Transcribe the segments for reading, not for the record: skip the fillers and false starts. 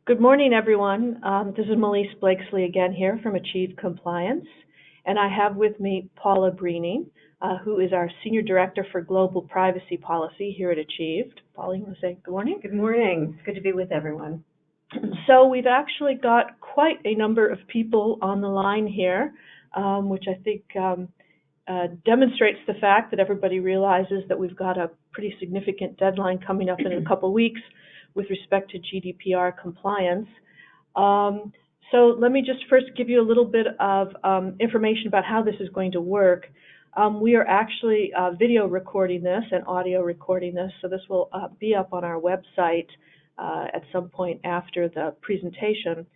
Good morning, everyone. This is Melise Blakeslee again here from Achieve Compliance, and I have with me Paula Bruening, who is our Senior Director for Global Privacy Policy here at Achieve. Paula, you want to say good morning? Good morning. It's good to be with everyone. So we've actually got quite a number of people on the line here, which I think demonstrates the fact that everybody realizes that we've got a pretty significant deadline coming up in a couple weeks with respect to GDPR compliance. So let me just first give you a little bit of information about how this is going to work. We are actually video recording this and audio recording this, so this will be up on our website at some point after the presentation.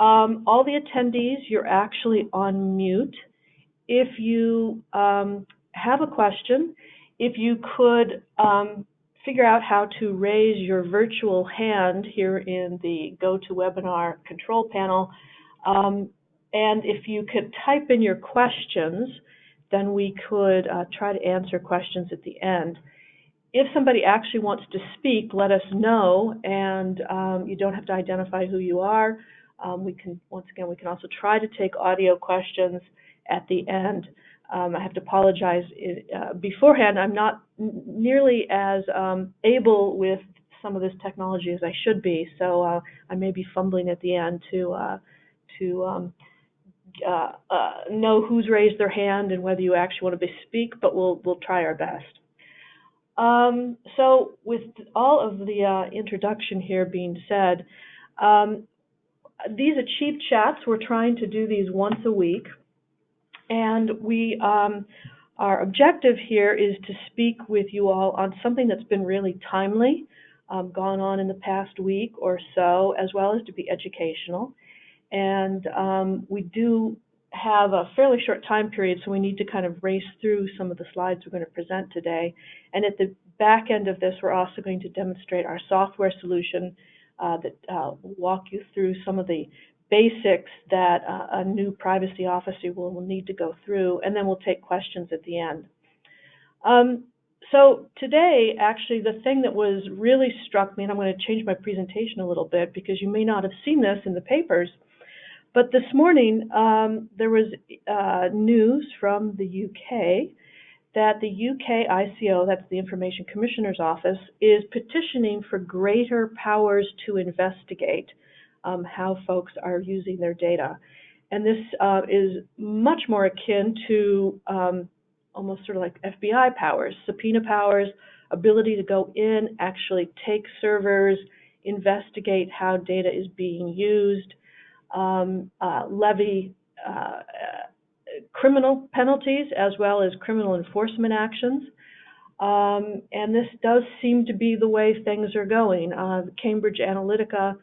All the attendees, you're actually on mute. If you have a question, if you could figure out how to raise your virtual hand here in the GoToWebinar control panel, and if you could type in your questions, then we could try to answer questions at the end. If somebody actually wants to speak, let us know, and you don't have to identify who you are. Once again, we can also try to take audio questions at the end. I have to apologize beforehand. I'm not nearly as able with some of this technology as I should be, so I may be fumbling at the end to know who's raised their hand and whether you actually want to speak, but we'll try our best. So with all of the introduction here being said, these Achieve chats, we're trying to do these once a week. And our objective here is to speak with you all on something that's been really timely, gone on in the past week or so, as well as to be educational. And we do have a fairly short time period, so we need to kind of race through some of the slides we're going to present today. And at the back end of this, we're also going to demonstrate our software solution that will walk you through some of the basics that a new privacy officer will need to go through, and then we'll take questions at the end. So today, actually, the thing that was really struck me, and I'm going to change my presentation a little bit because you may not have seen this in the papers, but this morning there was news from the UK that the UK ICO, that's the Information Commissioner's Office, is petitioning for greater powers to investigate how folks are using their data. And this is much more akin to almost sort of like FBI powers, subpoena powers, ability to go in, actually take servers, investigate how data is being used, levy criminal penalties as well as criminal enforcement actions. And this does seem to be the way things are going. Cambridge Analytica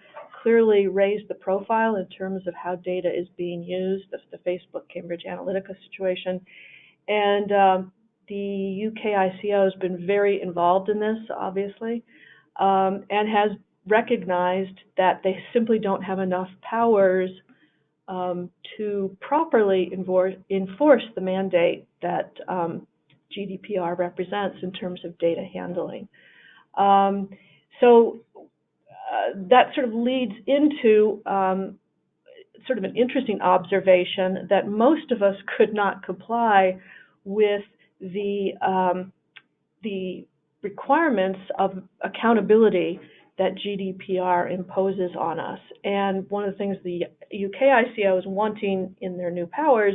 clearly raised the profile in terms of how data is being used. That's the Facebook Cambridge Analytica situation. And the UK ICO has been very involved in this, obviously, and has recognized that they simply don't have enough powers to properly enforce the mandate that GDPR represents in terms of data handling. That sort of leads into sort of an interesting observation that most of us could not comply with the requirements of accountability that GDPR imposes on us. And one of the things the UK ICO is wanting in their new powers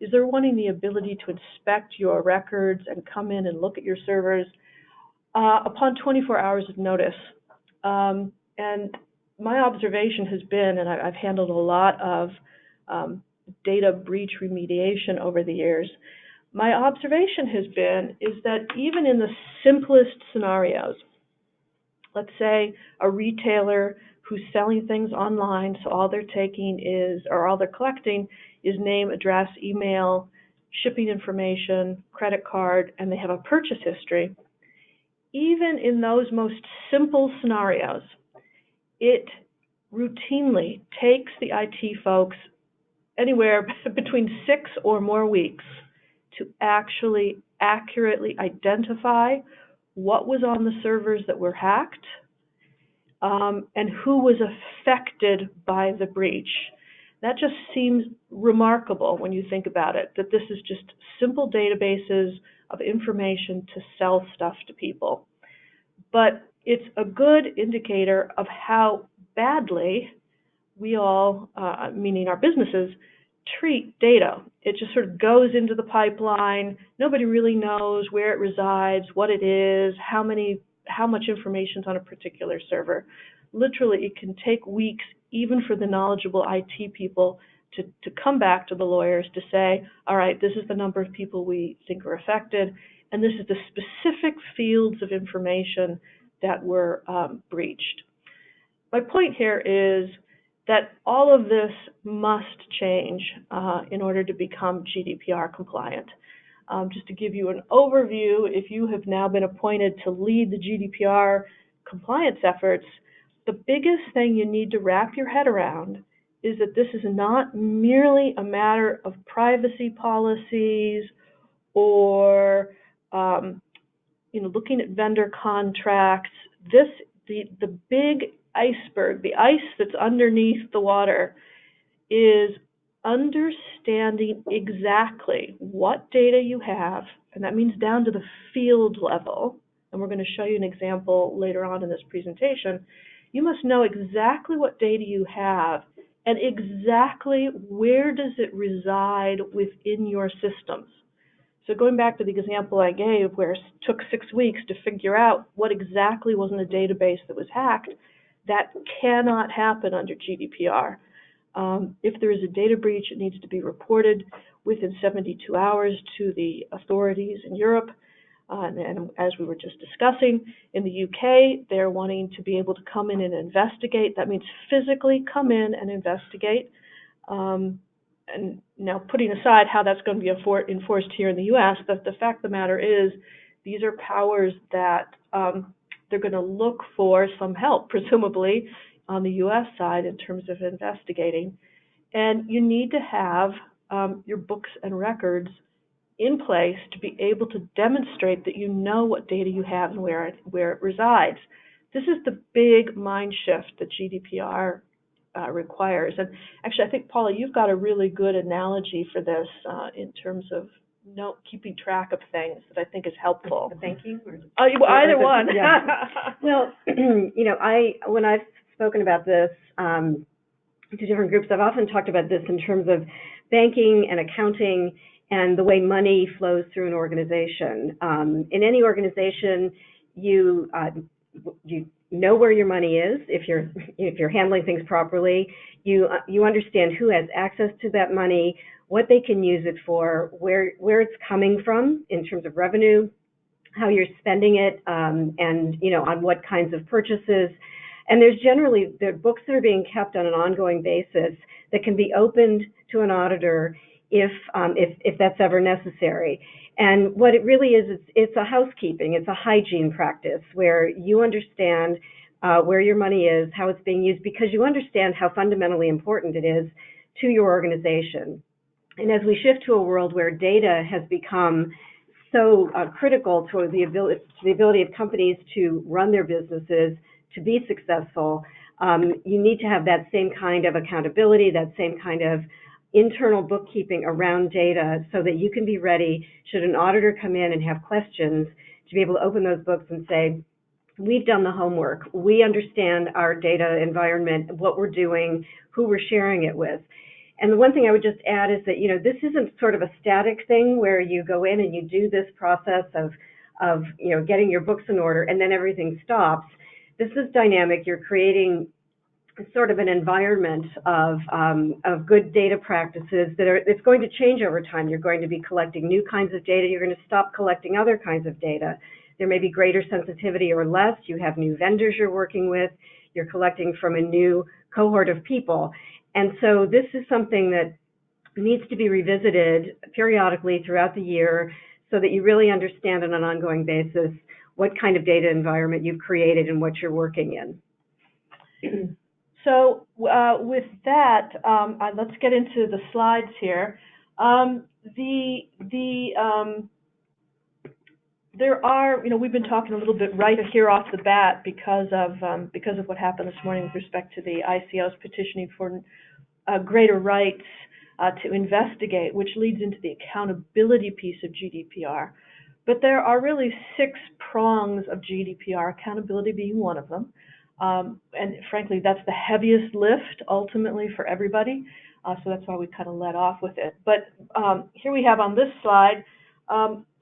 is they're wanting the ability to inspect your records and come in and look at your servers upon 24 hours of notice. And my observation has been, and I've handled a lot of data breach remediation over the years, my observation has been is that even in the simplest scenarios, let's say a retailer who's selling things online, so all they're taking is, or all they're collecting is name, address, email, shipping information, credit card, and they have a purchase history. Even in those most simple scenarios, it routinely takes the IT folks anywhere between 6 or more weeks to actually accurately identify what was on the servers that were hacked, and who was affected by the breach. That just seems remarkable when you think about it, that this is just simple databases of information to sell stuff to people. But it's a good indicator of how badly we all, meaning our businesses, treat data. It just sort of goes into the pipeline. Nobody really knows where it resides, what it is, how much information is on a particular server. Literally, it can take weeks, even for the knowledgeable IT people, to come back to the lawyers to say, all right, this is the number of people we think are affected, and this is the specific fields of information that were breached. My point here is that all of this must change in order to become GDPR compliant. Just to give you an overview, if you have now been appointed to lead the GDPR compliance efforts, the biggest thing you need to wrap your head around is that this is not merely a matter of privacy policies or looking at vendor contracts. The big iceberg, the ice that's underneath the water, is understanding exactly what data you have, and that means down to the field level, and we're going to show you an example later on in this presentation. You must know exactly what data you have and exactly where does it reside within your systems. So going back to the example I gave where it took 6 weeks to figure out what exactly was in the database that was hacked, that cannot happen under GDPR. If there is a data breach, it needs to be reported within 72 hours to the authorities in Europe. And as we were just discussing, in the UK, they're wanting to be able to come in and investigate. That means physically come in and investigate. And now putting aside how that's going to be enforced here in the US, the fact of the matter is these are powers that they're going to look for some help, presumably, on the US side in terms of investigating. And you need to have your books and records in place to be able to demonstrate that you know what data you have and where it resides. This is the big mind shift that GDPR requires. And actually, I think, Paula, you've got a really good analogy for this in terms of keeping track of things that I think is helpful. Thank you. Either one. Yeah. Well, when I've spoken about this to different groups, I've often talked about this in terms of banking and accounting and the way money flows through an organization. In any organization, you know where your money is if you're handling things properly. You understand who has access to that money, what they can use it for, where it's coming from in terms of revenue, how you're spending it, and on what kinds of purchases. And there are books that are being kept on an ongoing basis that can be opened to an auditor if that's ever necessary. And what it really is, it's a housekeeping, it's a hygiene practice where you understand where your money is, how it's being used, because you understand how fundamentally important it is to your organization. And as we shift to a world where data has become so critical to the ability of companies to run their businesses, to be successful, you need to have that same kind of accountability, that same kind of internal bookkeeping around data so that you can be ready should an auditor come in and have questions to be able to open those books and say, we've done the homework, we understand our data environment, what we're doing, who we're sharing it with. And the one thing I would just add is that, this isn't sort of a static thing where you go in and you do this process of getting your books in order and then everything stops. This is dynamic. You're creating sort of an environment of good data practices it's going to change over time. You're going to be collecting new kinds of data. You're going to stop collecting other kinds of data. There may be greater sensitivity or less. You have new vendors you're working with. You're collecting from a new cohort of people. And so this is something that needs to be revisited periodically throughout the year so that you really understand on an ongoing basis what kind of data environment you've created and what you're working in. So with that, let's get into the slides here. there are, we've been talking a little bit right here off the bat because of what happened this morning with respect to the ICOs petitioning for greater rights to investigate, which leads into the accountability piece of GDPR. But there are really 6 prongs of GDPR, accountability being one of them. And frankly, that's the heaviest lift ultimately for everybody. So that's why we kind of let off with it. But here we have on this slide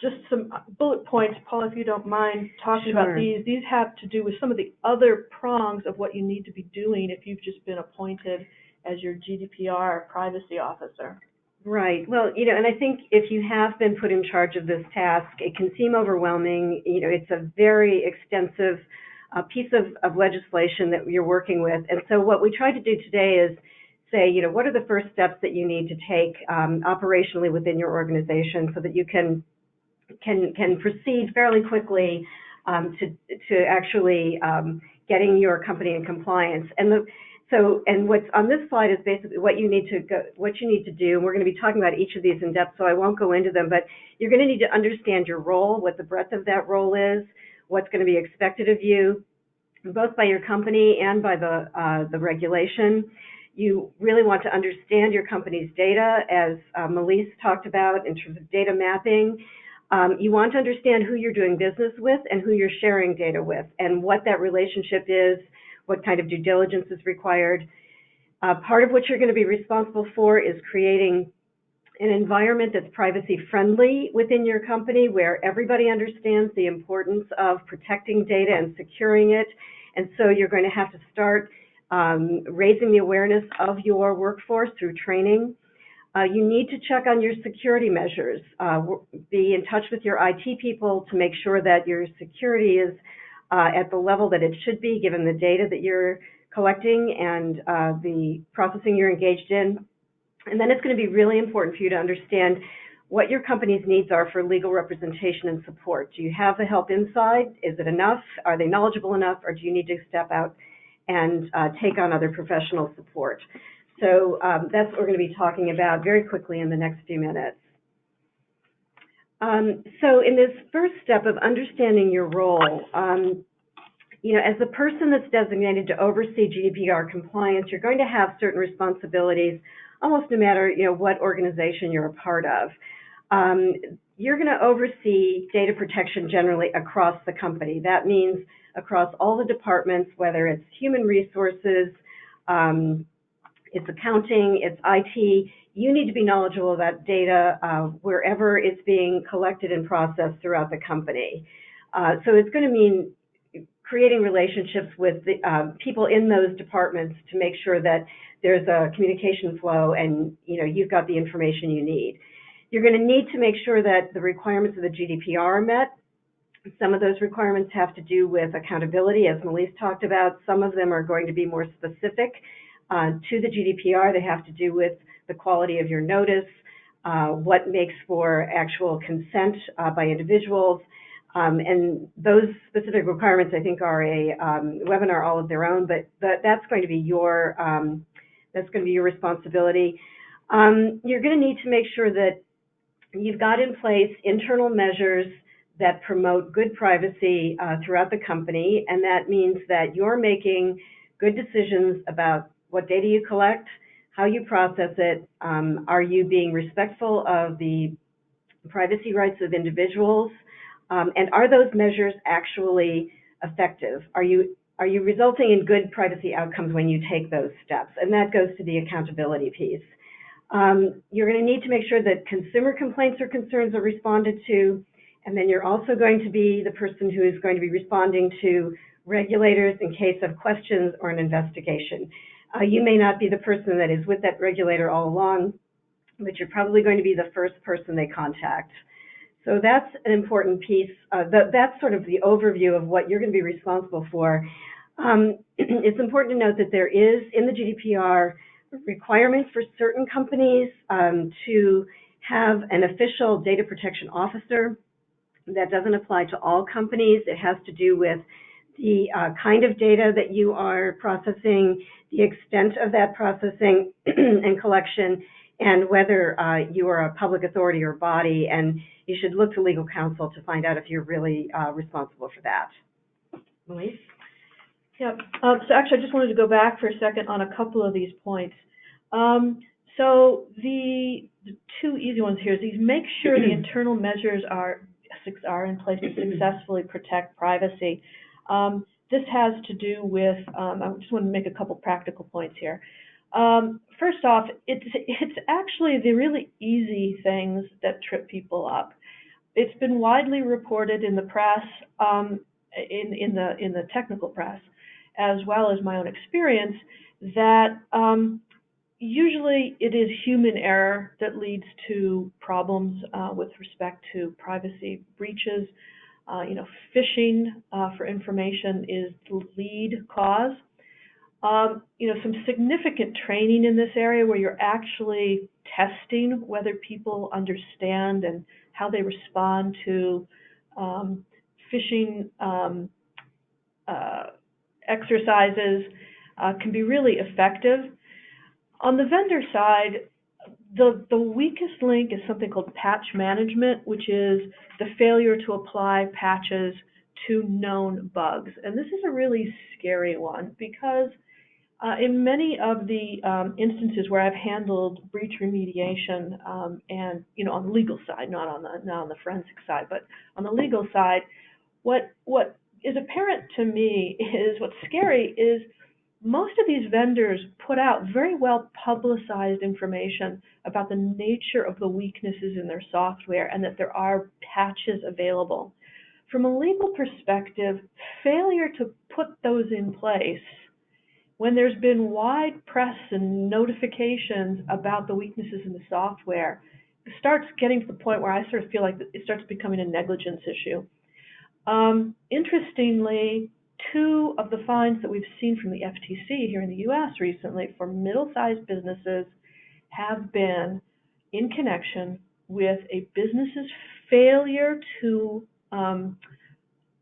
just some bullet points. Paula, if you don't mind talking about these. These have to do with some of the other prongs of what you need to be doing if you've just been appointed as your GDPR privacy officer. Right. Well, and I think if you have been put in charge of this task, it can seem overwhelming. It's a very extensive piece of legislation that you're working with. And so what we try to do today is say, what are the first steps that you need to take operationally within your organization so that you can proceed fairly quickly to actually getting your company in compliance. And what's on this slide is basically what you need to do. And we're going to be talking about each of these in depth, so I won't go into them. But you're going to need to understand your role, what the breadth of that role is, what's going to be expected of you, both by your company and by the regulation. You really want to understand your company's data, as Melise talked about in terms of data mapping. You want to understand who you're doing business with and who you're sharing data with, and what that relationship is, what kind of due diligence is required. Part of what you're going to be responsible for is creating an environment that's privacy friendly within your company, where everybody understands the importance of protecting data and securing it. And so you're going to have to start raising the awareness of your workforce through training. You need to check on your security measures. Be in touch with your IT people to make sure that your security is at the level that it should be, given the data that you're collecting and the processing you're engaged in. And then it's going to be really important for you to understand what your company's needs are for legal representation and support. Do you have the help inside? Is it enough? Are they knowledgeable enough? Or do you need to step out and take on other professional support? So that's what we're going to be talking about very quickly in the next few minutes. So in this first step of understanding your role, as the person that's designated to oversee GDPR compliance, you're going to have certain responsibilities, almost no matter what organization you're a part of. You're going to oversee data protection generally across the company. That means across all the departments, whether it's human resources, it's accounting, it's IT. You need to be knowledgeable about data wherever it's being collected and processed throughout the company. So it's going to mean creating relationships with the people in those departments to make sure that there's a communication flow and you've got the information you need. You're going to need to make sure that the requirements of the GDPR are met. Some of those requirements have to do with accountability, as Melise talked about. Some of them are going to be more specific to the GDPR. They have to do with the quality of your notice, what makes for actual consent by individuals. And those specific requirements, I think, are a webinar all of their own, but that's going to be your responsibility. You're going to need to make sure that you've got in place internal measures that promote good privacy throughout the company, and that means that you're making good decisions about what data you collect, how you process it, are you being respectful of the privacy rights of individuals, and are those measures actually effective? Are you resulting in good privacy outcomes when you take those steps? And that goes to the accountability piece. You're going to need to make sure that consumer complaints or concerns are responded to, and then you're also going to be the person who is going to be responding to regulators in case of questions or an investigation. You may not be the person that is with that regulator all along, but you're probably going to be the first person they contact. So that's an important piece. That's sort of the overview of what you're going to be responsible for. It's important to note that there is, in the GDPR, requirements for certain companies to have an official data protection officer. That doesn't apply to all companies. It has to do with the kind of data that you are processing, the extent of that processing and collection, and whether you are a public authority or body, and you should look to legal counsel to find out if you're really responsible for that. Melise? Yeah, so actually I just wanted to go back for a second on a couple of these points. So the two easy ones here is these: make sure the internal measures are in place to successfully protect privacy. This has to do with, I just want to make a couple practical points here. First off, it's actually the really easy things that trip people up. It's been widely reported in the press, in the technical press, as well as my own experience, that usually it is human error that leads to problems with respect to privacy breaches. Phishing for information is the lead cause. Some significant training in this area where you're actually testing whether people understand and how they respond to phishing exercises can be really effective. On the vendor side, the weakest link is something called patch management, which is the failure to apply patches to known bugs. And this is a really scary one because in many of the instances where I've handled breach remediation, and on the legal side, not on the forensic side, but on the legal side, what is apparent to me is what's scary is most of these vendors put out very well publicized information about the nature of the weaknesses in their software and that there are patches available. From a legal perspective, failure to put those in place when there's been wide press and notifications about the weaknesses in the software, it starts getting to the point where I sort of feel like it starts becoming a negligence issue. Interestingly, two of the fines that we've seen from the FTC here in the US recently for middle-sized businesses have been in connection with a business's failure to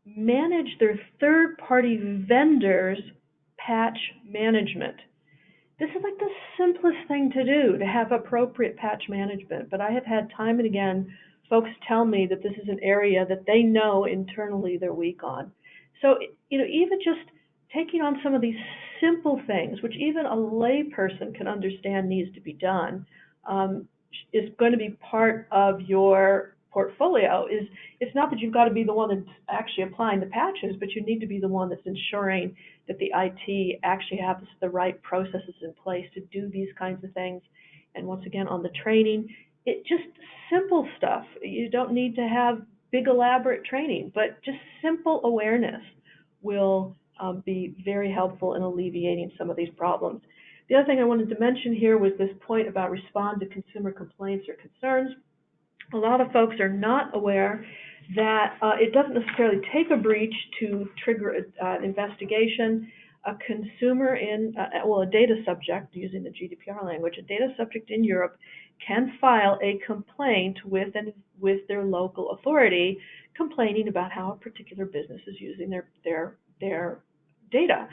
manage their third-party vendors' patch management. This is like the simplest thing to do, to have appropriate patch management, but I have had time and again folks tell me that this is an area that they know internally they're weak on. So, even just taking on some of these simple things, which even a lay person can understand needs to be done, is going to be part of your portfolio. It's not that you've got to be the one that's actually applying the patches, but you need to be the one that's ensuring that the IT actually has the right processes in place to do these kinds of things. And once again, on the training, it just simple stuff. You don't need to have big elaborate training, but just simple awareness will be very helpful in alleviating some of these problems. The other thing I wanted to mention here was this point about respond to consumer complaints or concerns. A lot of folks are not aware that it doesn't necessarily take a breach to trigger an investigation. A consumer a data subject, using the GDPR language, a data subject in Europe can file a complaint with their local authority complaining about how a particular business is using their data.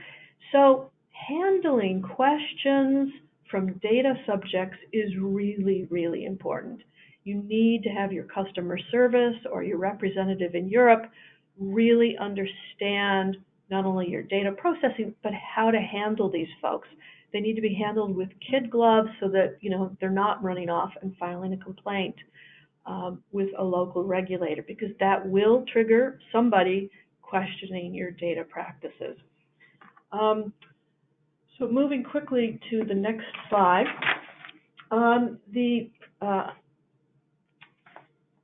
So handling questions from data subjects is really, really important. You need to have your customer service or your representative in Europe really understand not only your data processing, but how to handle these folks. They need to be handled with kid gloves so that they're not running off and filing a complaint with a local regulator, because that will trigger somebody questioning your data practices. So moving quickly to the next slide,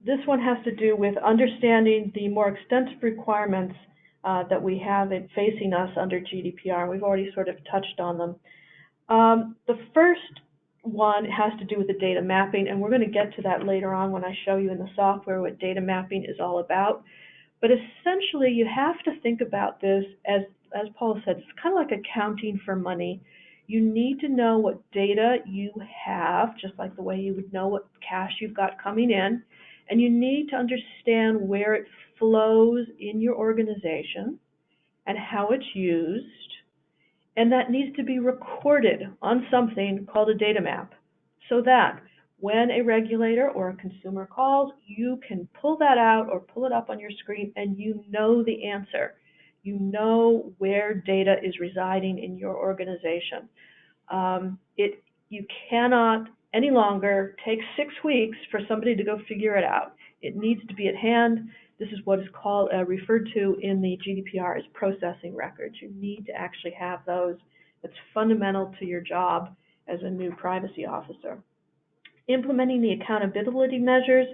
this one has to do with understanding the more extensive requirements that we have facing us under GDPR. We've already sort of touched on them. The first one has to do with the data mapping, and we're going to get to that later on when I show you in the software what data mapping is all about. But essentially, you have to think about this as Paula said, it's kind of like accounting for money. You need to know what data you have, just like the way you would know what cash you've got coming in, and you need to understand where it flows in your organization and how it's used, and that needs to be recorded on something called a data map. so that when a regulator or a consumer calls, you can pull that out or pull it up on your screen and you know the answer. You know where data is residing in your organization. You cannot any longer take 6 weeks for somebody to go figure it out. It needs to be at hand. This is what is called, referred to in the GDPR as processing records. You need to actually have those. It's fundamental to your job as a new privacy officer. Implementing the accountability measures.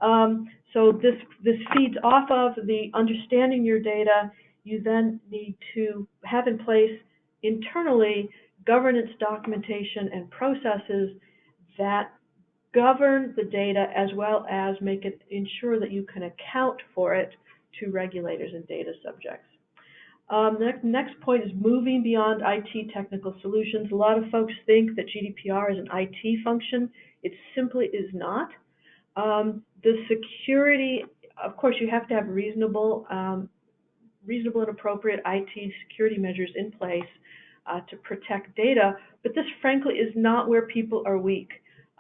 So this feeds off of the understanding your data. You then need to have in place internally governance documentation and processes that govern the data as well as ensure that you can account for it to regulators and data subjects. The next point is moving beyond IT technical solutions. A lot of folks think that GDPR is an IT function. It simply is not. The security, of course, you have to have reasonable and appropriate IT security measures in place to protect data, but this frankly is not where people are weak.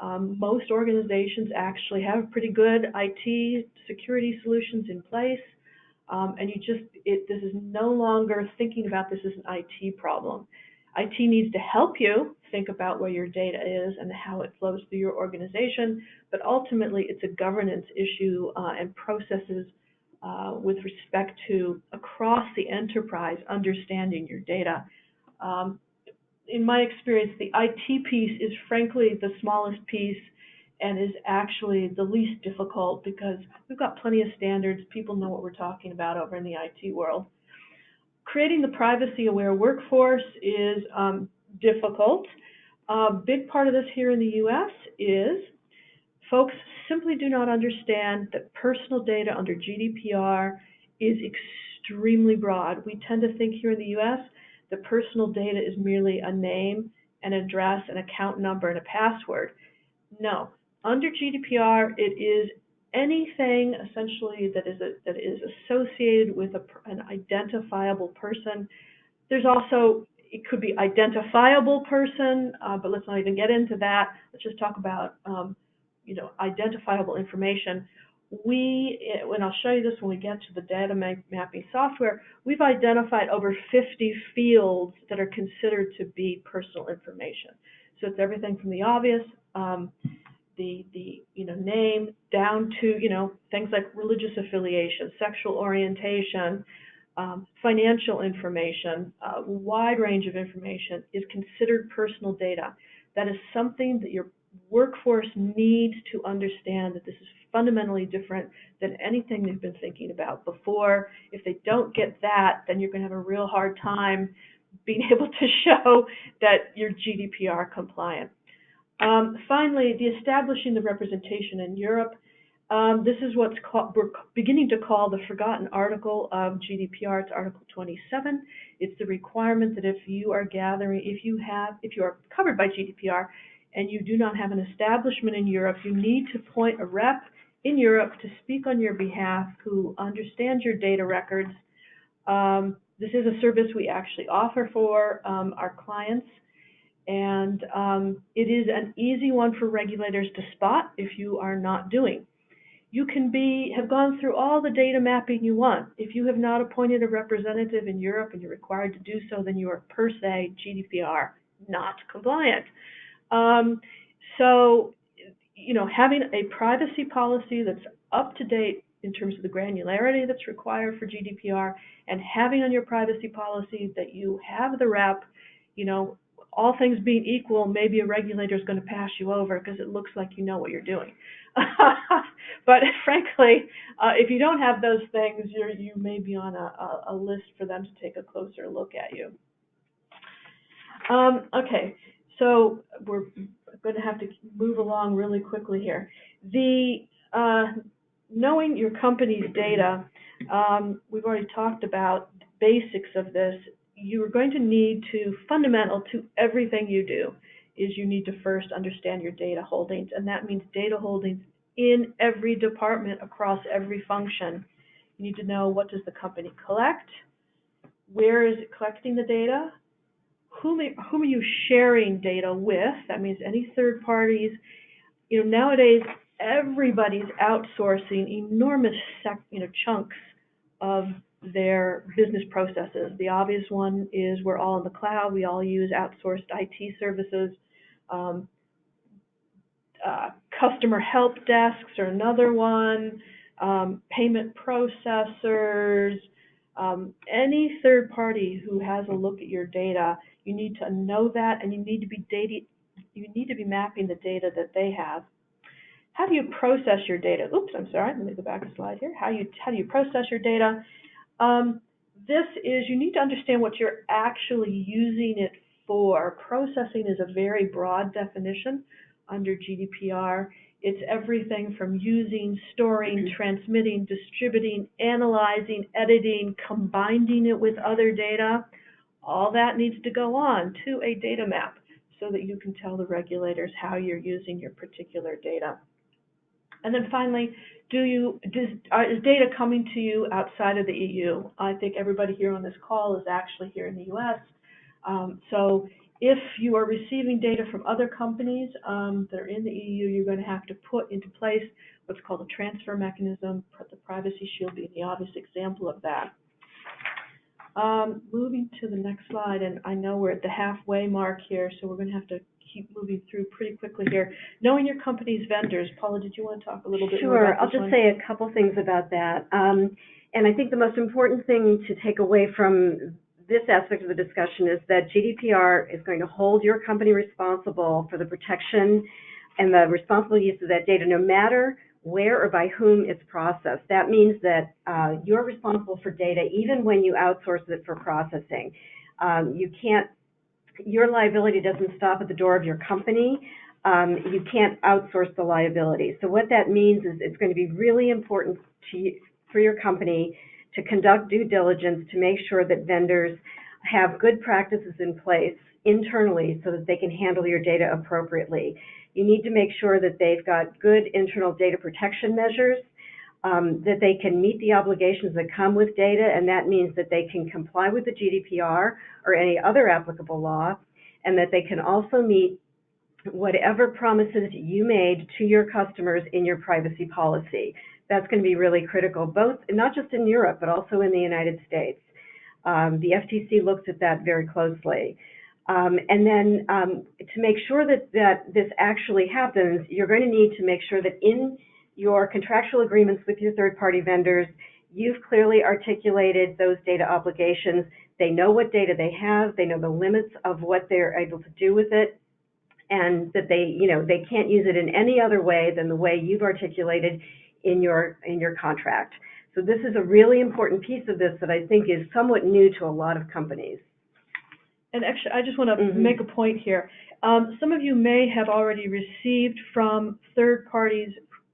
Most organizations actually have pretty good IT security solutions in place, and this is no longer thinking about this as an IT problem. IT needs to help you think about where your data is and how it flows through your organization, but ultimately it's a governance issue and processes with respect to across the enterprise understanding your data. In my experience, the IT piece is frankly the smallest piece and is actually the least difficult because we've got plenty of standards. People know what we're talking about over in the IT world. Creating the privacy-aware workforce is difficult. A big part of this here in the U.S. is folks simply do not understand that personal data under GDPR is extremely broad. We tend to think here in the U.S. that personal data is merely a name, an address, an account number, and a password. No. Under GDPR, it is anything essentially that is associated with an identifiable person. There's also, it could be identifiable person, but let's not even get into that. Let's just talk about identifiable information. And I'll show you this when we get to the data mapping software, we've identified over 50 fields that are considered to be personal information. So it's everything from the obvious, the name, down to things like religious affiliation, sexual orientation, financial information. A wide range of information is considered personal data. That is something that your workforce needs to understand, that this is fundamentally different than anything they've been thinking about before. If they don't get that, then you're going to have a real hard time being able to show that you're GDPR compliant. Finally, the establishing the representation in Europe. This is we're beginning to call the forgotten article of GDPR. It's Article 27. It's the requirement that if you are covered by GDPR and you do not have an establishment in Europe, you need to appoint a rep in Europe to speak on your behalf who understands your data records. This is a service we actually offer for our clients. And it is an easy one for regulators to spot if you are not doing. You can have gone through all the data mapping you want. If you have not appointed a representative in Europe and you're required to do so, then you are per se GDPR not compliant. So, having a privacy policy that's up to date in terms of the granularity that's required for GDPR, and having on your privacy policy that you have the rep, all things being equal, maybe a regulator is going to pass you over because it looks like you know what you're doing. But frankly, if you don't have those things, you may be on a list for them to take a closer look at you. Okay, so we're going to have to move along really quickly here. Knowing your company's data, we've already talked about the basics of this. You're going to need to, fundamental to everything you do, is you need to first understand your data holdings, and that means data holdings in every department across every function. You need to know, what does the company collect? Where is it collecting the data? whom are you sharing data with? That means any third parties. Nowadays, everybody's outsourcing enormous chunks of their business processes. The obvious one is we're all in the cloud. We all use outsourced IT services. Customer help desks are another one. Payment processors. Any third party who has a look at your data, you need to know that, and you need to be mapping the data that they have. How do you process your data? Oops, I'm sorry. Let me go back a slide here. How do you process your data? This is, you need to understand what you're actually using it for. Processing is a very broad definition under GDPR. It's everything from using, storing, transmitting, distributing, analyzing, editing, combining it with other data. All that needs to go on to a data map so that you can tell the regulators how you're using your particular data. And then finally, is data coming to you outside of the EU? I think everybody here on this call is actually here in the US. So if you are receiving data from other companies that are in the EU, you're going to have to put into place what's called a transfer mechanism, the Privacy Shield being the obvious example of that. Moving to the next slide, and I know we're at the halfway mark here, so we're going to have to keep moving through pretty quickly here. Knowing your company's vendors, Paula, did you want to talk a little bit more about this? Sure, I'll just say a couple things about that. And I think the most important thing to take away from this aspect of the discussion is that GDPR is going to hold your company responsible for the protection and the responsible use of that data, no matter where or by whom it's processed. That means that you're responsible for data even when you outsource it for processing. Your liability doesn't stop at the door of your company. You can't outsource the liability. So what that means is it's going to be really important for your company to conduct due diligence to make sure that vendors have good practices in place internally so that they can handle your data appropriately. You need to make sure that they've got good internal data protection measures, that they can meet the obligations that come with data, and that means that they can comply with the GDPR or any other applicable law, and that they can also meet whatever promises you made to your customers in your privacy policy. That's going to be really critical, both not just in Europe, but also in the United States. The FTC looks at that very closely. And then to make sure that this actually happens, you're going to need to make sure that in your contractual agreements with your third-party vendors, you've clearly articulated those data obligations. They know what data they have, they know the limits of what they're able to do with it, and that they can't use it in any other way than the way you've articulated in your contract. So this is a really important piece of this that I think is somewhat new to a lot of companies. And actually, I just want to make a point here. Some of you may have already received from third parties,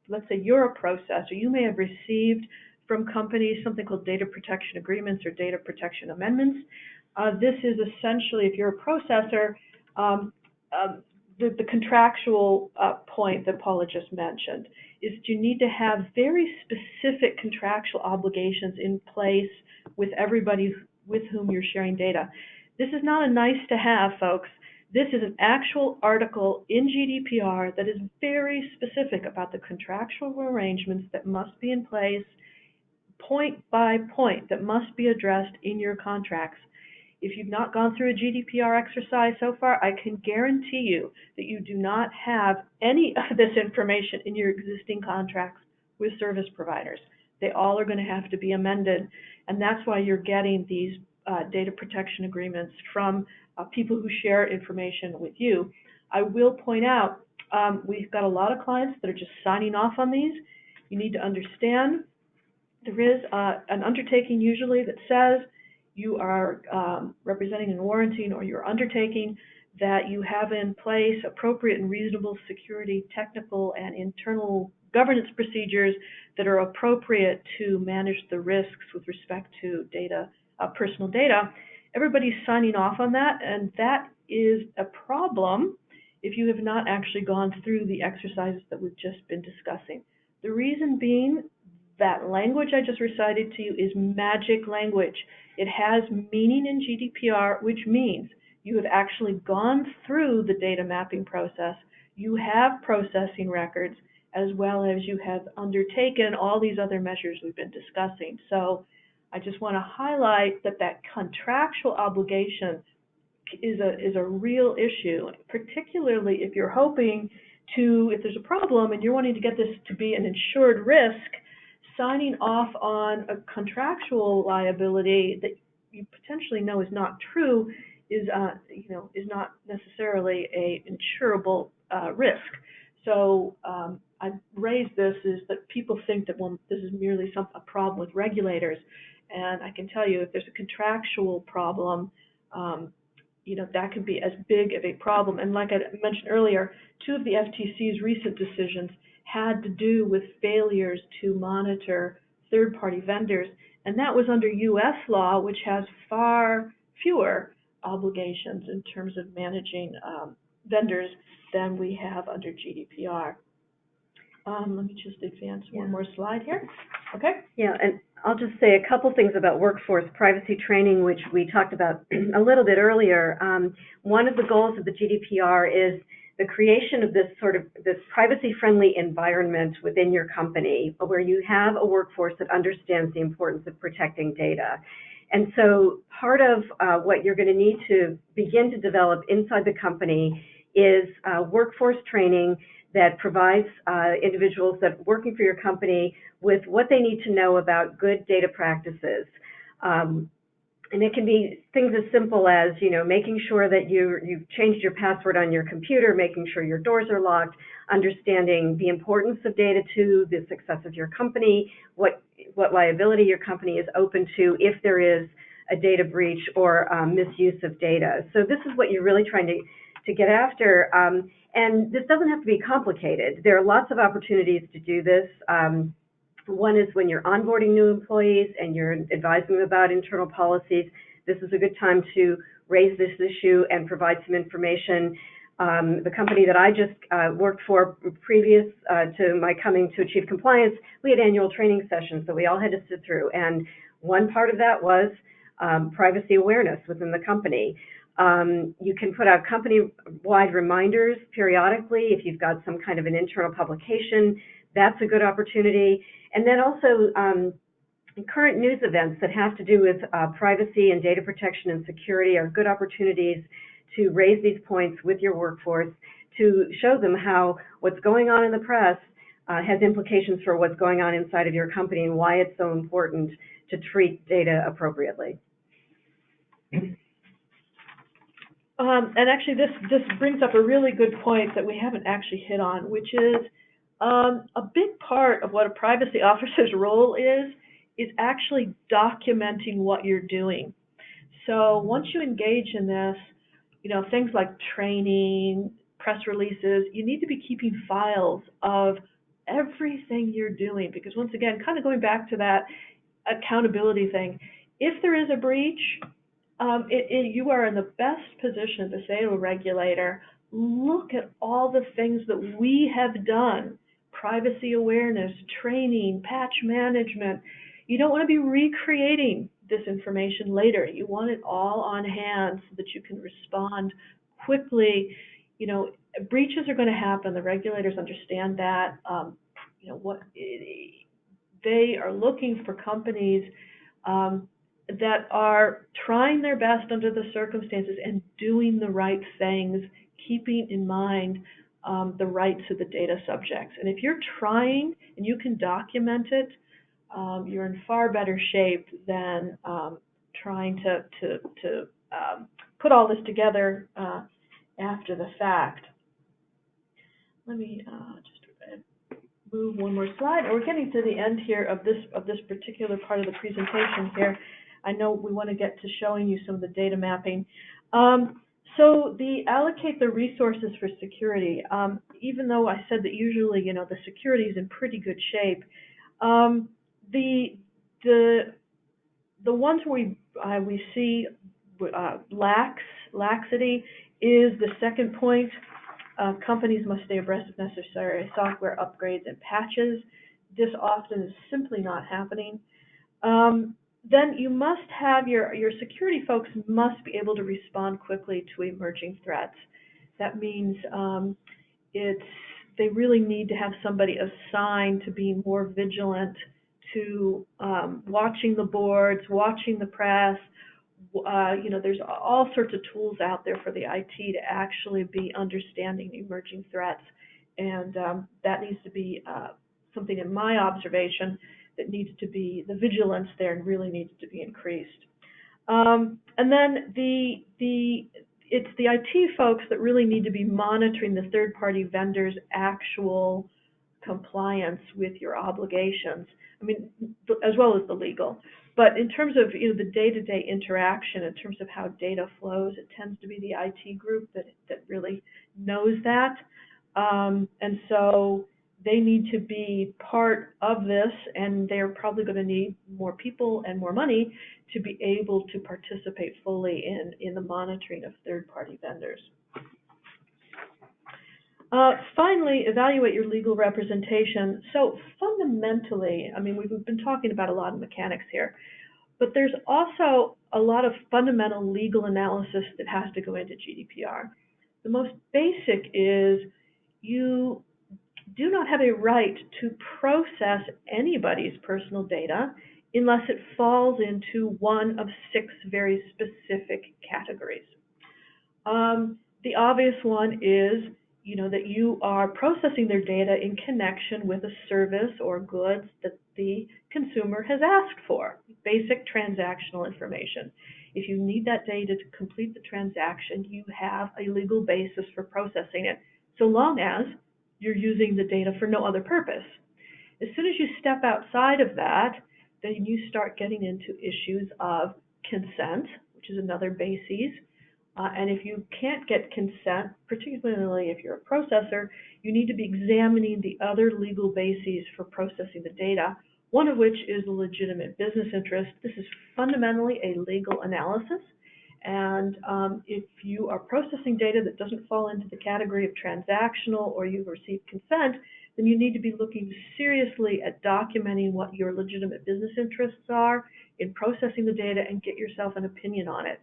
let's say you're a processor, you may have received from companies something called data protection agreements or data protection amendments. This is essentially, if you're a processor, the contractual point that Paula just mentioned is that you need to have very specific contractual obligations in place with everybody with whom you're sharing data. This is not a nice to have, folks. This is an actual article in GDPR that is very specific about the contractual arrangements that must be in place, point by point, that must be addressed in your contracts. If you've not gone through a GDPR exercise so far, I can guarantee you that you do not have any of this information in your existing contracts with service providers. They all are going to have to be amended, and that's why you're getting these data protection agreements from people who share information with you. I will point out, we've got a lot of clients that are just signing off on these. You need to understand there is an undertaking usually that says you are representing and warranting, or you're undertaking that you have in place appropriate and reasonable security, technical, and internal governance procedures that are appropriate to manage the risks with respect to data, personal data. Everybody's signing off on that, and that is a problem if you have not actually gone through the exercises that we've just been discussing. The reason being, that language I just recited to you is magic language. It has meaning in GDPR, which means you have actually gone through the data mapping process, you have processing records, as well as you have undertaken all these other measures we've been discussing. So I just want to highlight that that contractual obligation is a real issue, particularly if you're hoping to, if there's a problem and you're wanting to get this to be an insured risk, signing off on a contractual liability that you potentially know is not true is not necessarily a insurable risk. So I raised this is that people think that, well, this is merely a problem with regulators, and I can tell you if there's a contractual problem, that could be as big of a problem. And like I mentioned earlier, 2 of the FTC's recent decisions had to do with failures to monitor third-party vendors, and that was under U.S. law, which has far fewer obligations in terms of managing vendors than we have under GDPR. Let me just advance one more slide here. Okay. Yeah, and I'll just say a couple things about workforce privacy training, which we talked about a little bit earlier. One of the goals of the GDPR is the creation of this privacy-friendly environment within your company where you have a workforce that understands the importance of protecting data. And so part of what you're going to need to begin to develop inside the company is workforce training that provides individuals that are working for your company with what they need to know about good data practices. And it can be things as simple as, making sure that you've changed your password on your computer, making sure your doors are locked, understanding the importance of data to the success of your company, what liability your company is open to if there is a data breach or misuse of data. So this is what you're really trying to get after. And this doesn't have to be complicated. There are lots of opportunities to do this. One is when you're onboarding new employees and you're advising them about internal policies. This is a good time to raise this issue and provide some information. The company that I just worked for previous to my coming to Chief Compliance, we had annual training sessions that we all had to sit through. And one part of that was privacy awareness within the company. You can put out company-wide reminders periodically if you've got some kind of an internal publication. That's a good opportunity. And then also current news events that have to do with privacy and data protection and security are good opportunities to raise these points with your workforce to show them how what's going on in the press has implications for what's going on inside of your company and why it's so important to treat data appropriately. And actually, this brings up a really good point that we haven't actually hit on, which is a big part of what a privacy officer's role is actually documenting what you're doing. So once you engage in this, things like training, press releases, you need to be keeping files of everything you're doing, because once again, kind of going back to that accountability thing, if there is a breach, you are in the best position to say to a regulator, look at all the things that we have done, privacy awareness, training, patch management. You don't want to be recreating this information later. You want it all on hand so that you can respond quickly. Breaches are going to happen. The regulators understand that. They are looking for companies that are trying their best under the circumstances and doing the right things, keeping in mind the rights of the data subjects. And if you're trying and you can document it, you're in far better shape than trying to put all this together after the fact. Let me just move one more slide. We're getting to the end here of this particular part of the presentation here. I know we want to get to showing you some of the data mapping. So allocate the resources for security. Even though I said that usually, the security is in pretty good shape, the ones where we see laxity is the second point. Companies must stay abreast of necessary software upgrades and patches. This often is simply not happening. then you must have your security folks must be able to respond quickly to emerging threats. That means they really need to have somebody assigned to be more vigilant, to watching the boards, watching the press. There's all sorts of tools out there for the IT to actually be understanding emerging threats, and that needs to be something, in my observation, that needs to be, the vigilance there really needs to be increased. And then it's the IT folks that really need to be monitoring the third-party vendors' actual compliance with your obligations. I mean, as well as the legal. But in terms of the day-to-day interaction, in terms of how data flows, it tends to be the IT group that really knows that. And so they need to be part of this, and they're probably going to need more people and more money to be able to participate fully in the monitoring of third-party vendors. Finally, evaluate your legal representation. So fundamentally, I mean, we've been talking about a lot of mechanics here, but there's also a lot of fundamental legal analysis that has to go into GDPR. The most basic is you do not have a right to process anybody's personal data unless it falls into one of 6 very specific categories. The obvious one is that you are processing their data in connection with a service or goods that the consumer has asked for, basic transactional information. If you need that data to complete the transaction, you have a legal basis for processing it, so long as you're using the data for no other purpose. As soon as you step outside of that, then you start getting into issues of consent, which is another basis. And if you can't get consent, particularly if you're a processor, you need to be examining the other legal bases for processing the data, one of which is a legitimate business interest. This is fundamentally a legal analysis. And if you are processing data that doesn't fall into the category of transactional or you've received consent, then you need to be looking seriously at documenting what your legitimate business interests are in processing the data and get yourself an opinion on it.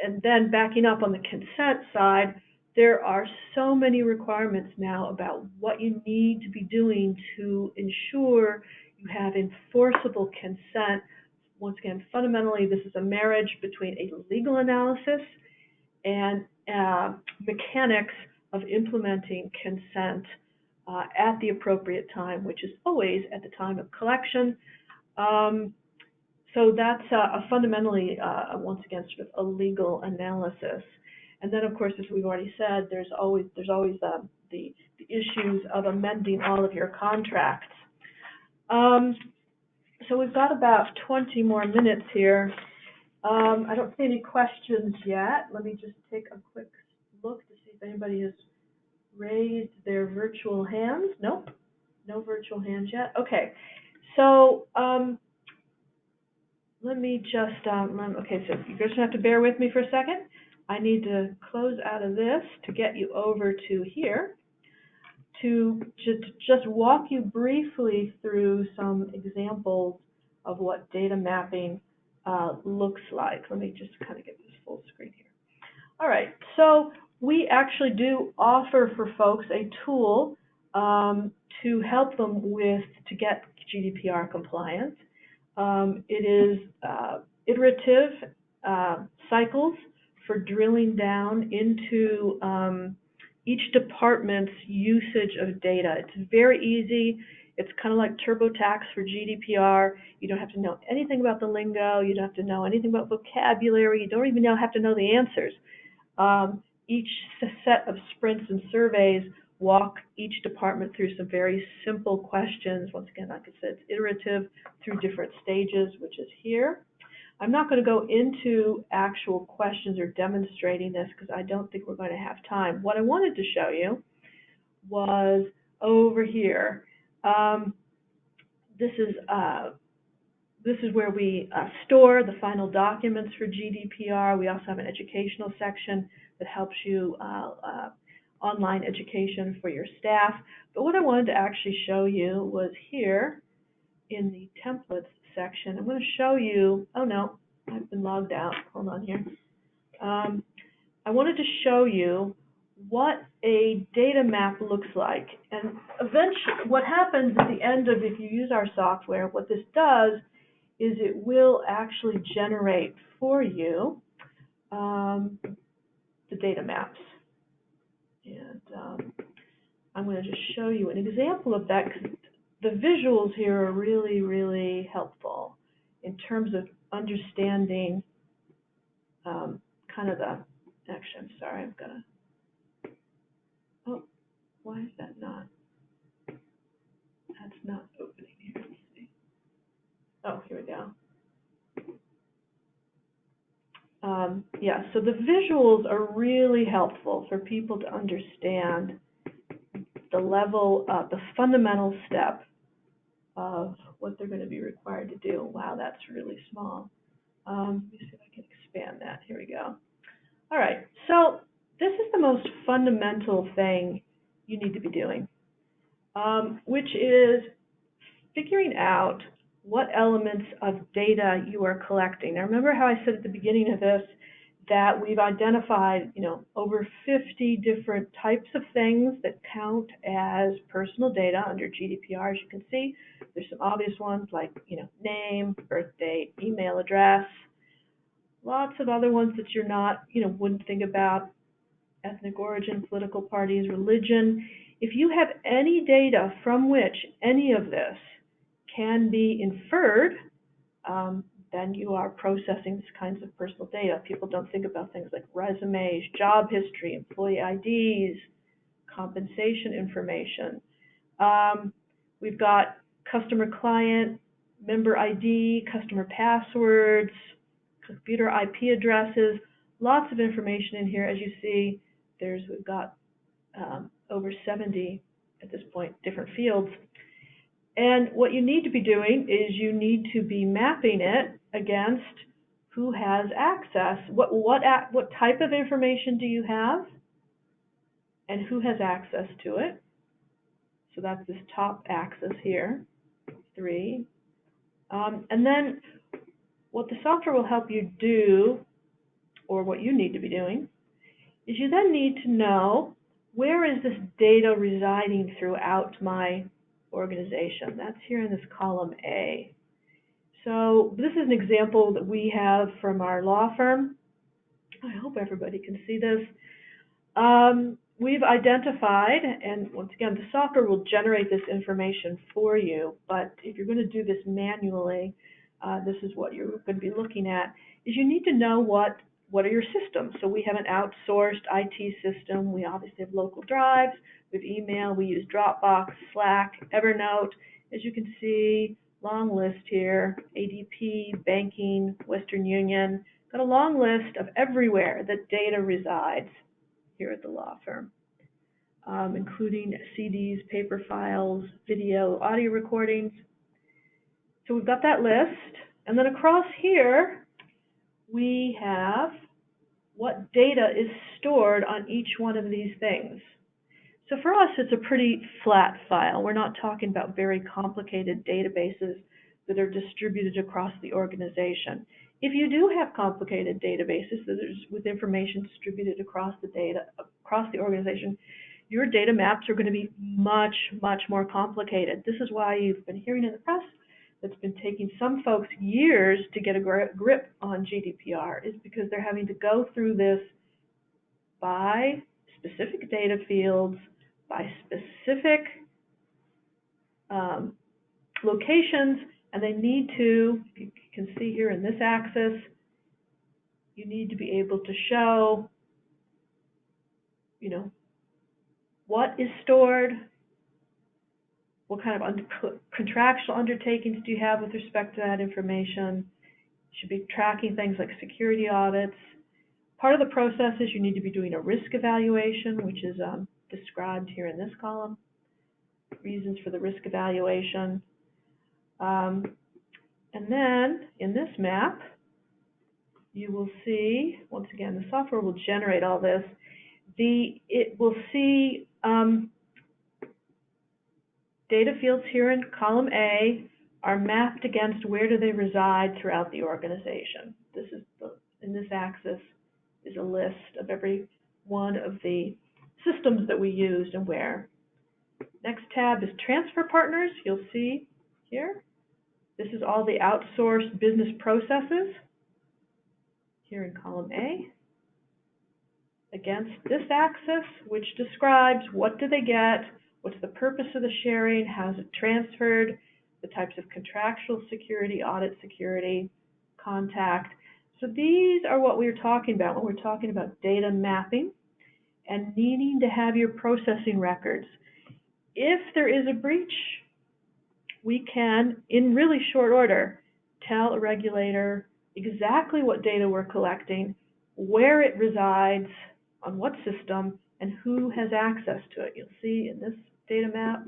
And then backing up on the consent side, there are so many requirements now about what you need to be doing to ensure you have enforceable consent. Once again, fundamentally, this is a marriage between a legal analysis and mechanics of implementing consent at the appropriate time, which is always at the time of collection. So that's fundamentally, once again, sort of a legal analysis. And then, of course, as we've already said, there's always the issues of amending all of your contracts. So we've got about 20 more minutes here. I don't see any questions yet. Let me just take a quick look to see if anybody has raised their virtual hands. Nope, no virtual hands yet. Okay, so let me just, okay, so you're just going to have to bear with me for a second. I need to close out of this to get you over to here to just walk you briefly through some examples of what data mapping looks like. Let me just kind of get this full screen here. All right, so we actually do offer for folks a tool to help them to get GDPR compliant. It is iterative cycles for drilling down into each department's usage of data. It's very easy. It's kind of like TurboTax for GDPR. You don't have to know anything about the lingo. You don't have to know anything about vocabulary. You don't even have to know the answers. Each set of sprints and surveys walk each department through some very simple questions. Once again, like I said, it's iterative through different stages, which is here. I'm not going to go into actual questions or demonstrating this because I don't think we're going to have time. What I wanted to show you was over here. This is where we store the final documents for GDPR. We also have an educational section that helps you online education for your staff. But what I wanted to actually show you was here in the templates section. I'm going to show you, oh no, I've been logged out. Hold on here. I wanted to show you what a data map looks like. And eventually, what happens at the end of, if you use our software, what this does is it will actually generate for you the data maps. And I'm going to just show you an example of that, because the visuals here are really, really helpful in terms of understanding kind of the, actually, I'm sorry, I'm going to, oh, why is that not, that's not opening here, let's see. Oh, here we go. Yeah, so the visuals are really helpful for people to understand the level of the fundamental step of what they're going to be required to do. Wow, that's really small. Let me see if I can expand that. Here we go. All right, so this is the most fundamental thing you need to be doing, which is figuring out what elements of data you are collecting. Now, remember how I said at the beginning of this that we've identified, over 50 different types of things that count as personal data under GDPR. As you can see, there's some obvious ones like, name, birth date, email address. Lots of other ones that you're not, wouldn't think about: ethnic origin, political parties, religion. If you have any data from which any of this can be inferred, then you are processing these kinds of personal data. People don't think about things like resumes, job history, employee IDs, compensation information. We've got customer client, member ID, customer passwords, computer IP addresses, lots of information in here. As you see, we've got over 70 at this point different fields. And what you need to be doing is you need to be mapping it against who has access. What type of information do you have, and who has access to it? So that's this top axis here, 3. And then what the software will help you do, or what you need to be doing, is you then need to know, where is this data residing throughout my organization? That's here in this column A. So this is an example that we have from our law firm. I hope everybody can see this. We've identified, and once again, the software will generate this information for you, but if you're going to do this manually, this is what you're going to be looking at, is you need to know what are your systems. So we have an outsourced IT system. We obviously have local drives. We have email. We use Dropbox, Slack, Evernote. As you can see, long list here: ADP, banking, Western Union. Got a long list of everywhere that data resides here at the law firm, including CDs, paper files, video, audio recordings. So we've got that list. And then across here, we have what data is stored on each one of these things. So for us, it's a pretty flat file. We're not talking about very complicated databases that are distributed across the organization. If you do have complicated databases with information distributed across the organization, your data maps are going to be much, much more complicated. This is why you've been hearing in the press that's been taking some folks years to get a grip on GDPR, is because they're having to go through this by specific data fields, by specific locations, and they need to, you can see here in this axis, you need to be able to show, what is stored, what kind of contractual undertakings do you have with respect to that information. You should be tracking things like security audits. Part of the process is you need to be doing a risk evaluation, which is described here in this column. Reasons for the risk evaluation. And then in this map, you will see, once again, the software will generate all this. It will see data fields here in column A are mapped against where do they reside throughout the organization. This is in this axis is a list of every one of the systems that we used and where. Next tab is transfer partners. You'll see here. This is all the outsourced business processes here in column A against this axis, which describes what do they get, what's the purpose of the sharing, how's it transferred, the types of contractual security, audit security, contact. So these are what we're talking about when we're talking about data mapping and needing to have your processing records. If there is a breach, we can, in really short order, tell a regulator exactly what data we're collecting, where it resides, on what system, and who has access to it. You'll see in this data map,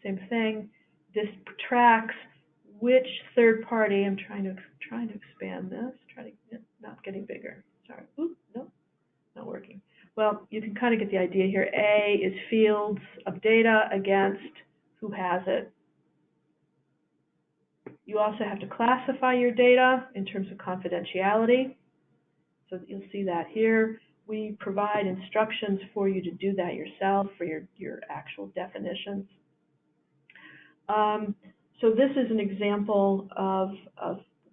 same thing. This tracks which third party. I'm trying to expand this. Not getting bigger. Sorry. Oop, no, not working. Well, you can kind of get the idea here. A is fields of data against who has it. You also have to classify your data in terms of confidentiality. So you'll see that here. We provide instructions for you to do that yourself for your actual definitions. So this is an example of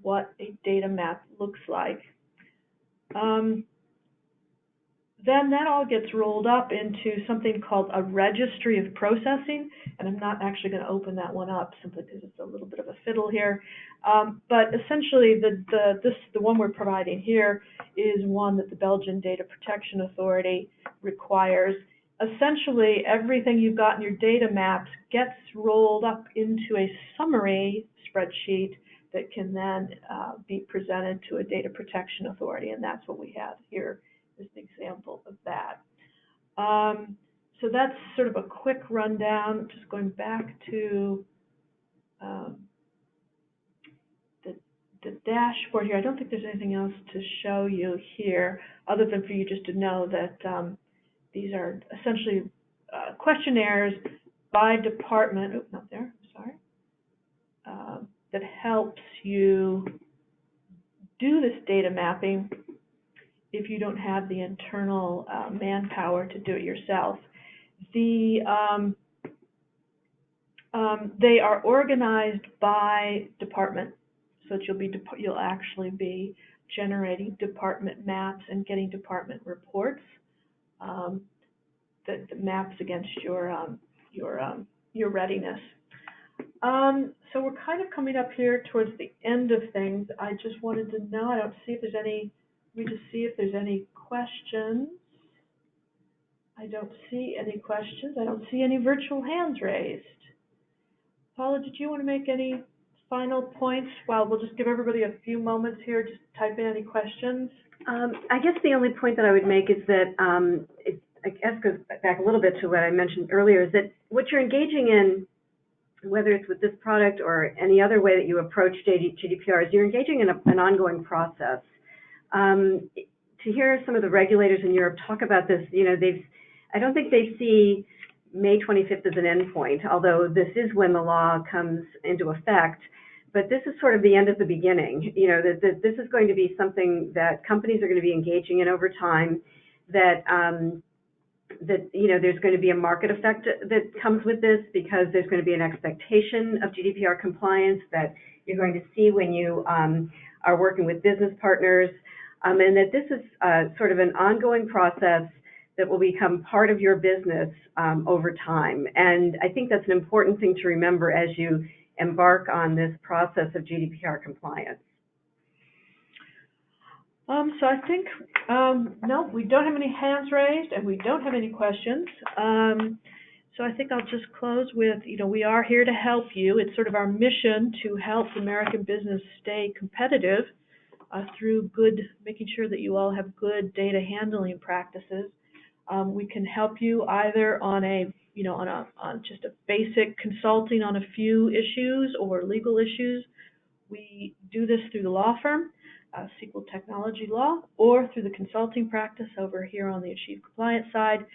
what a data map looks like. Then that all gets rolled up into something called a registry of processing, and I'm not actually going to open that one up simply because it's a little bit of a fiddle here. But essentially, the one we're providing here is one that the Belgian Data Protection Authority requires. Essentially, everything you've got in your data maps gets rolled up into a summary spreadsheet that can then be presented to a data protection authority, and that's what we have here. Is an example of that. So that's sort of a quick rundown. Just going back to the dashboard here. I don't think there's anything else to show you here other than for you just to know that these are essentially questionnaires by department. Oh, not there. I'm sorry. That helps you do this data mapping if you don't have the internal manpower to do it yourself. They are organized by department, so that you'll actually be generating department maps and getting department reports that maps against your readiness. So we're kind of coming up here towards the end of things. I just wanted to know. I don't see if there's any. Let me just see if there's any questions. I don't see any questions. I don't see any virtual hands raised. Paula, did you want to make any final points? Well, we'll just give everybody a few moments here. Just type in any questions. I guess the only point that I would make is that I guess goes back a little bit to what I mentioned earlier, is that what you're engaging in, whether it's with this product or any other way that you approach GDPR, is you're engaging in an ongoing process. To hear some of the regulators in Europe talk about this, I don't think they see May 25th as an endpoint, although this is when the law comes into effect. But this is sort of the end of the beginning. That this is going to be something that companies are going to be engaging in over time. That there's going to be a market effect that comes with this, because there's going to be an expectation of GDPR compliance that you're going to see when you are working with business partners. And that this is sort of an ongoing process that will become part of your business over time. And I think that's an important thing to remember as you embark on this process of GDPR compliance. So I think, no, we don't have any hands raised and we don't have any questions. So I think I'll just close with, we are here to help you. It's sort of our mission to help American business stay competitive through making sure that you all have good data handling practices. We can help you either on on just a basic consulting on a few issues or legal issues. We do this through the law firm, SQL Technology Law, or through the consulting practice over here on the Achieve Compliance side.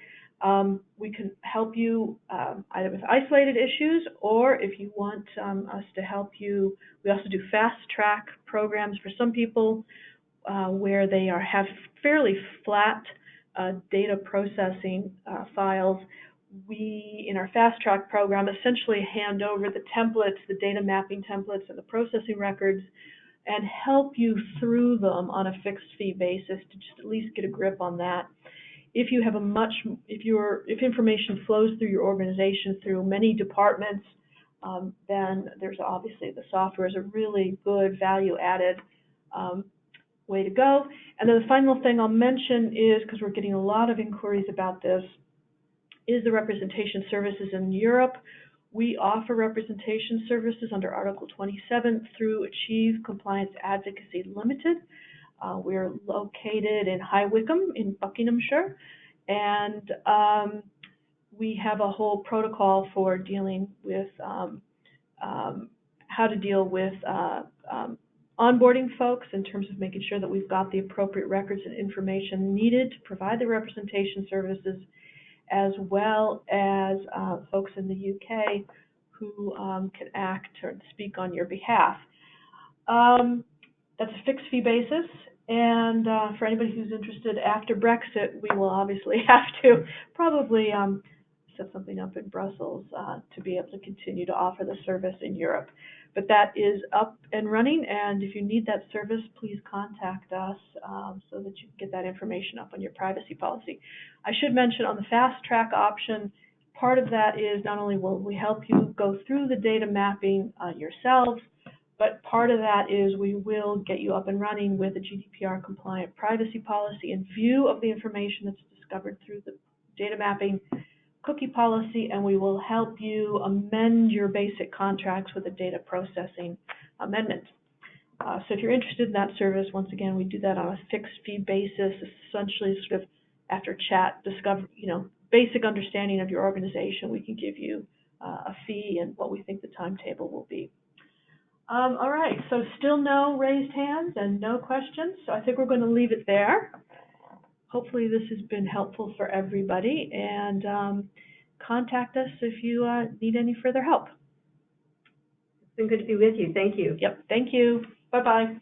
We can help you either with isolated issues, or if you want us to help you, we also do fast-track programs for some people where they have fairly flat data processing files. We, in our fast-track program, essentially hand over the templates, the data mapping templates and the processing records, and help you through them on a fixed fee basis to just at least get a grip on that. If you have if information flows through your organization through many departments, then there's obviously the software is a really good value-added way to go. And then the final thing I'll mention is, because we're getting a lot of inquiries about this, is the representation services in Europe. We offer representation services under Article 27 through Achieve Compliance Advocacy Limited. We're located in High Wycombe in Buckinghamshire, and we have a whole protocol for dealing with how to deal with onboarding folks in terms of making sure that we've got the appropriate records and information needed to provide the representation services, as well as folks in the UK who can act or speak on your behalf. That's a fixed fee basis, and for anybody who's interested after Brexit, we will obviously have to probably set something up in Brussels to be able to continue to offer the service in Europe. But that is up and running, and if you need that service, please contact us so that you can get that information up on your privacy policy. I should mention on the fast track option, part of that is not only will we help you go through the data mapping yourselves, but part of that is we will get you up and running with a GDPR compliant privacy policy in view of the information that's discovered through the data mapping cookie policy, and we will help you amend your basic contracts with a data processing amendment. So if you're interested in that service, once again, we do that on a fixed fee basis, essentially sort of after chat, discover, basic understanding of your organization, we can give you a fee and what we think the timetable will be. All right, so still no raised hands and no questions, so I think we're going to leave it there. Hopefully this has been helpful for everybody, and contact us if you need any further help. It's been good to be with you. Thank you. Yep, thank you. Bye-bye.